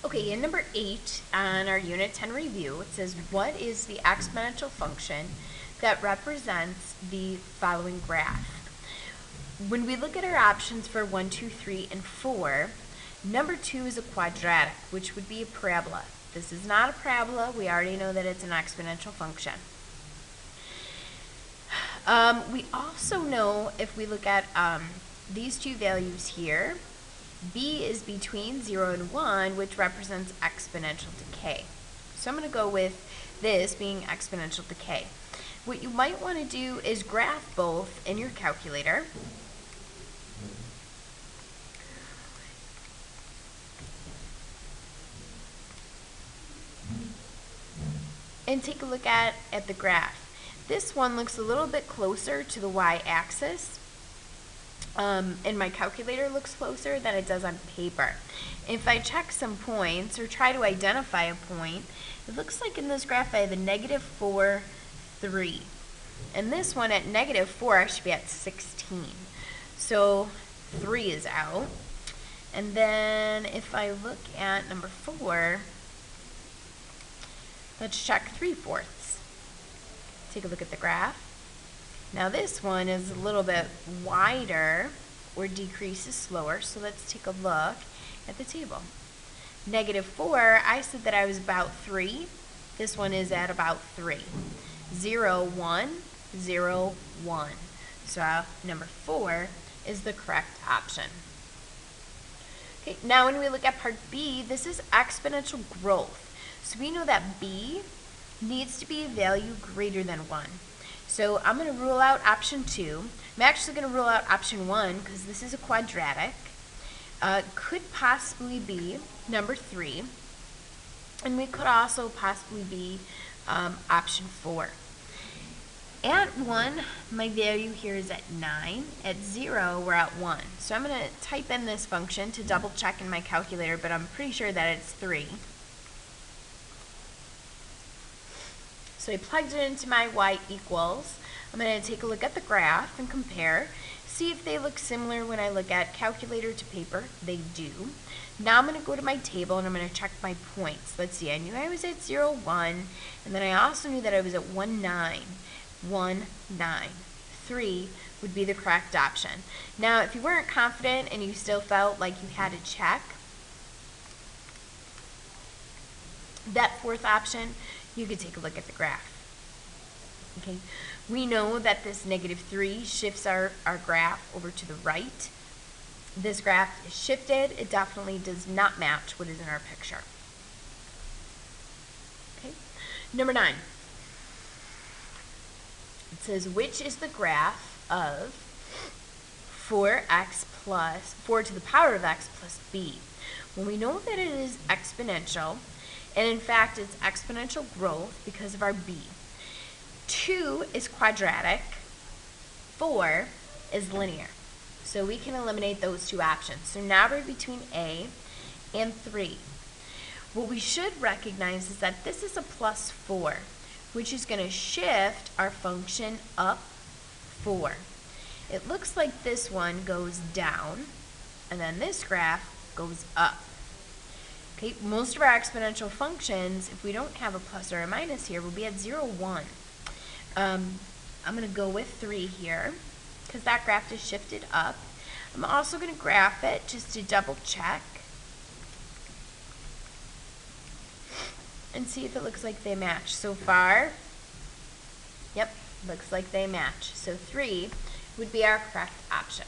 Okay, in number 8 on our Unit 10 review, it says, what is the exponential function that represents the following graph? When we look at our options for 1, 2, 3, and 4, number 2 is a quadratic, which would be a parabola. This is not a parabola. We already know that it's an exponential function. We also know, if we look at these two values here, b is between 0 and 1, which represents exponential decay. So I'm going to go with this being exponential decay. What you might want to do is graph both in your calculator. And take a look at the graph. This one looks a little bit closer to the y-axis. And my calculator looks closer than it does on paper. If I check some points or try to identify a point, it looks like in this graph I have a -4, 3. And this one at -4 I should be at 16. So 3 is out. And then if I look at number 4, let's check 3/4. Take a look at the graph. Now this one is a little bit wider or decreases slower, so let's take a look at the table. -4, I said that I was about 3. This one is at about 3. 0, 1, 0, 1. So number 4 is the correct option. Okay, now when we look at part B, this is exponential growth. So we know that b needs to be a value greater than 1. So I'm going to rule out option 2. I'm actually going to rule out option 1 because this is a quadratic. Could possibly be number 3. And we could also possibly be option 4. At 1, my value here is at 9. At 0, we're at 1. So I'm going to type in this function to double check in my calculator, but I'm pretty sure that it's 3. So I plugged it into my y equals. I'm going to take a look at the graph and compare, see if they look similar when I look at calculator to paper. They do. Now I'm going to go to my table and I'm going to check my points. Let's see, I knew I was at 0, 1, and then I also knew that I was at 1, 9. 1, 9. 3 would be the correct option. Now, if you weren't confident and you still felt like you had to check that 4th option, you could take a look at the graph. Okay, we know that this -3 shifts our graph over to the right. This graph is shifted. It definitely does not match what is in our picture. Okay, number 9. It says, which is the graph of 4 to the power of x plus b? Well, we know that it is exponential. And in fact, it's exponential growth because of our b. 2 is quadratic. 4 is linear. So we can eliminate those two options. So now we're between a and 3. What we should recognize is that this is a +4, which is going to shift our function up 4. It looks like this one goes down, and then this graph goes up. Okay, most of our exponential functions, if we don't have a plus or a minus here, will be at 0, 1. I'm going to go with 3 here because that graph is shifted up. I'm also going to graph it just to double check and see if it looks like they match. So far, yep, looks like they match. So 3 would be our correct option.